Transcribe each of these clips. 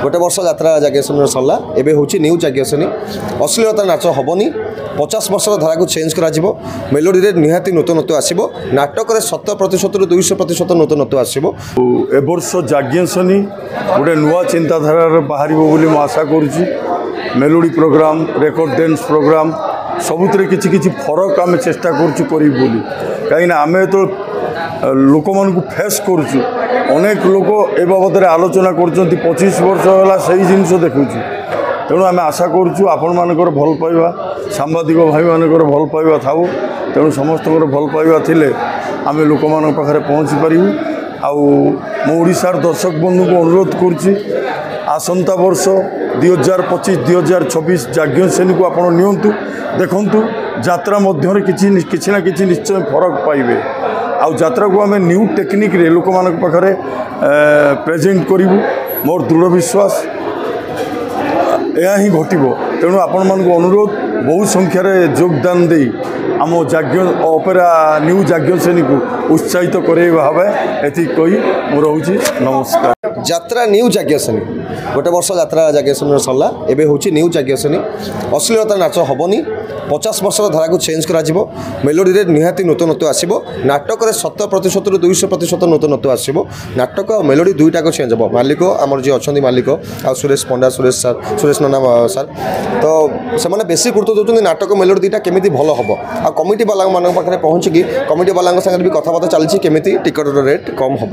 गोटे वर्ष यात्रा जाग्ञसेनी सरला एबे होची न्यू जाग्ञसेनी अश्लीलता नाच हेनी 50 वर्ष धारा को चेंज करा मेलोडी रे निहाती नूतनत्व आसो नाटक 100% रु 200% नूतनत्व आसो ए वर्ष जाग्ञसेनी गोटे नुआ चिंताधारा बाहर बोली आशा करुँची melody program record dance program सबुत किसी किसी फरक आम चेष्टा करूँ कहीं आम तो लोक मान फेस करुचु अनेक लोक ए बाबद आलोचना कर 25 वर्ष है से जिनस देखुँ तेणु आम आशा करुचु आपण मानकर भल पाइबा सांबादिक भाई मानकर भल पाइबा थाऊ तेणु समस्त भल पाइबा थिले आम लोक मान पाखे पहुँची पारू आशार दर्शक बंधु को अनुरोध करुच्ची आसंता वर्ष 2025-2026 जाग्ञसेनी को आपण नियंतु देखंतु यात्रा मध्य किसी ना किसी निश्चय फरक पाइबे आउ यात्रा को आम न्यू टेक्निक रे लोक मान पाखे प्रेजेंट करूँ मोर दृढ़ विश्वास यह ही घटब तेणु आपण मान अनुरोध बहु संख्यार योगदान दे आम अपेरा न्यू जाग्ञसेनी को उत्साहित करवा एति कही मोर होची नमस्कार। यात्रा न्यू जाग्ञसेनी गोटे वर्ष यात्रा जाग्ञसेनी सरला एबे होची न्यू जाग्ञसेनी अश्लीलता नाच हेनी 50 वर्ष धारा को चेंज करा मेलोडी रे निहाती नूतनत्व आसो नाटक 100% रु 200% नूतनत्व आसो नाटक मेलोडी दुईटा को चेंज हम मालिक आमर जी अच्छा मालिक आ सुरेश पंडा सुरेश नना सर तो से बेसी गुरुत्व दूसरी नाटक मेलोडी दुईटा केमी भल हम आ कमिटी वाला मान पाखे पहुँचिकी कमिटी वाला भी कथबार्ता चलती केमी टिकट रेट कम हम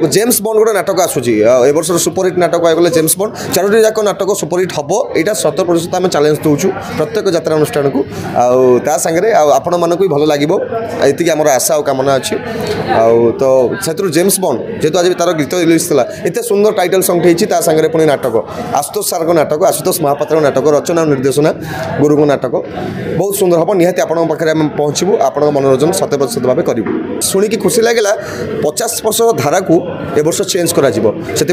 जेम्स बॉन्ड गोटे नाटक आसूसी ए वर्ष सुपरहिट नाटक आगले जेम्स बॉन्ड चारोटी जाक नाटक सुपरहिट हम यहाँ 100% आम चैलेंज दूचु प्रत्येक यात्रा अनुष्ठान को आगे आपण मानक भी भल लगे ये आम आशा और कामना अच्छी तो से जेम्स बॉन्ड जेहतु आज तार गीत रिलीज था एत सुंदर टाइटल सॉन्ग होती पुणी नाटक आशुतोष सार नाटक आशुतोष महापात्र नाटक रचना निर्देशना गुरु नाटक बहुत सुंदर हम निहाती आपण पाखे पहुँचू आपण मनोरंजन 100% भाव करूँ शुणिकी खुशी लगे 50 वर्ष धारा को ए वर्ष चेंज करा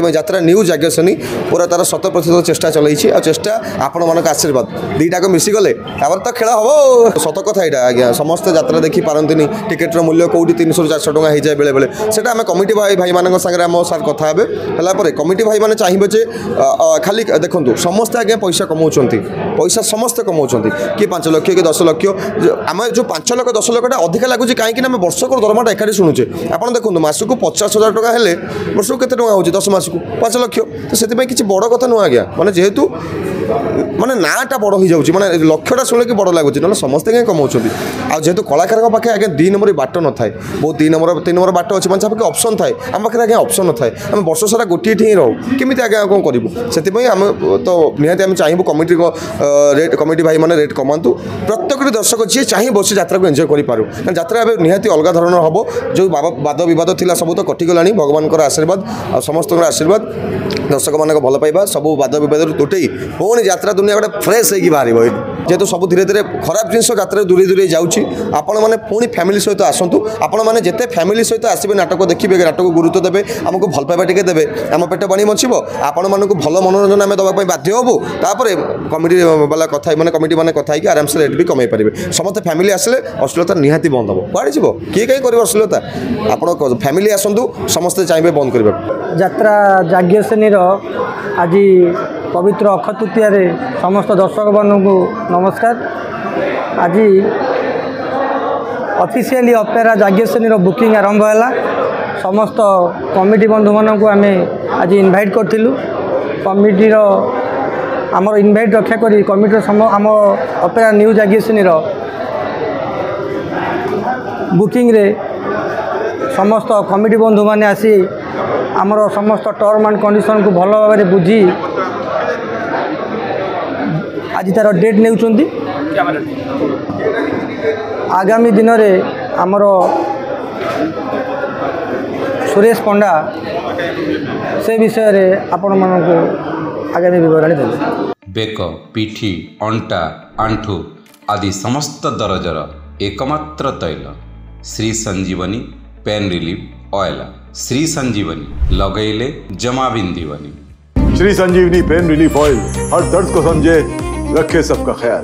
यात्रा न्यू जाग्ञसेनी पूरा तार 100% चेष्टा चलती आ चेष्टा आपण मान आशीर्वाद दीटा को मिसीगले तो खेल हम सत कथा यहाँ आज्ञा समस्त यात्रा देखी पारती टिकेटर मूल्य कौटी 300-400 टଙ୍କା हो जाए बेले बेले से आम कमिटी भाई मान सागर आम सार कथा है कमिटी भाई मैंने चाहिए जे खाली देखो समस्ते आज्ञा पैसा कमाऊँ पैसा समस्ते कमाऊँ किए 5 लाख कि 10 लाख आम जो 5 लाख 10 लाख अधिका लगुच कहीं आम वर्षक दरमाटा एकाठी शुणुचे आप देखो मासक 50,000 टଙ୍କା हेले वर्षक केते टଙ୍କା होची 10 मासक 5 लाख तो से किसी बड़ कथा नुह आज्ञा माने जेहेतु माने नाटा बड़ हो जाऊँगी माने लक्ष्यटा शुणी बड़ लगुच ना समस्ते कहीं कमाऊँ जेहेतु कलाकार पाखे आगे 2 नंबर बाट न थाए बहुत 3 नंबर बाट अच्छे मैं पाखे ऑप्शन थाए आम पाखे आगे ऑप्शन न थाए आम वर्ष सारा गोटे ही रहू केमी आगे कौन करूँ से आम तो निहाती आम चाहिए कमिटी रेट कमिटी भाई मैंने रेट कमातु प्रत्येक दर्शक जी चाहिए बस यात्रा को एंजॉय करूँ यात्रा ए निहाती अलग धरण हम जो वाद बद था सब तो कटिगला भगवान आशीर्वाद आ समस्त आशीर्वाद दर्शक मान भल पाइबा सब वाद बद तुटे पुणी यात्रा दुनिया गोटे फ्रेश होगी बाहर जेहेतु सब धीरे धीरे खराब जिन यात्रा दूरे दूरे जाऊँगी आपण मैंने पुणी फैमिली सहित आसतु आपण मैंने जिते फैमिली सहित आसबे नाटक देखिए नाटक को गुरुत्व देवे आमको भल पाइबा टिके देवे आम पेट पानी बचब आपण मानक भल मनोरंजन आम देवाई बाध्य हबू तापर कमिटी वाला कथा मैंने कमिटी मैंने कथा आराम से रेट भी कमाई पारे समस्त फैमिली आसले अश्लीलता निहाती बंद हम कड़े जीव किए कहीं कर अश्लीलता आप फैमिली आसतु समस्ते चाहिए बंद करने यात्रा जाग्ञसेनी आज पवित्र अक्षय तृतीया समस्त दर्शक बंधु को नमस्कार। आज ऑफिशियली अपेरा जाग्ञसेनी बुकिंग आरंभ है समस्त कमिटी बंधु मान को आम आज इनभाइट करूँ कमिटी आमर इनभाइट रक्षा करी कमिटी आम अपेरा न्यू जाग्ञसेनी बुकिंग रे समस्त कमिटी बंधु मैंने आसी आमर समस्त टर्म एंड कंडीशन को भल भाव में बुझी आज तार डेट नेउछंती आगामी दिन में आमर सुरेश पंडा से विषय रे आपण मानक आगामी विवरण देवे बेक पिठी अंटा आंठू आदि समस्त दरजर एकमात्र तैल श्री संजीवनी पेन रिलीफ ऑयल श्री संजीवनी लगैले जमा बिंदीवनी। श्री संजीवनी पेन रिलीफ ऑयल हर दर्द को समझे रखे सबका ख्याल।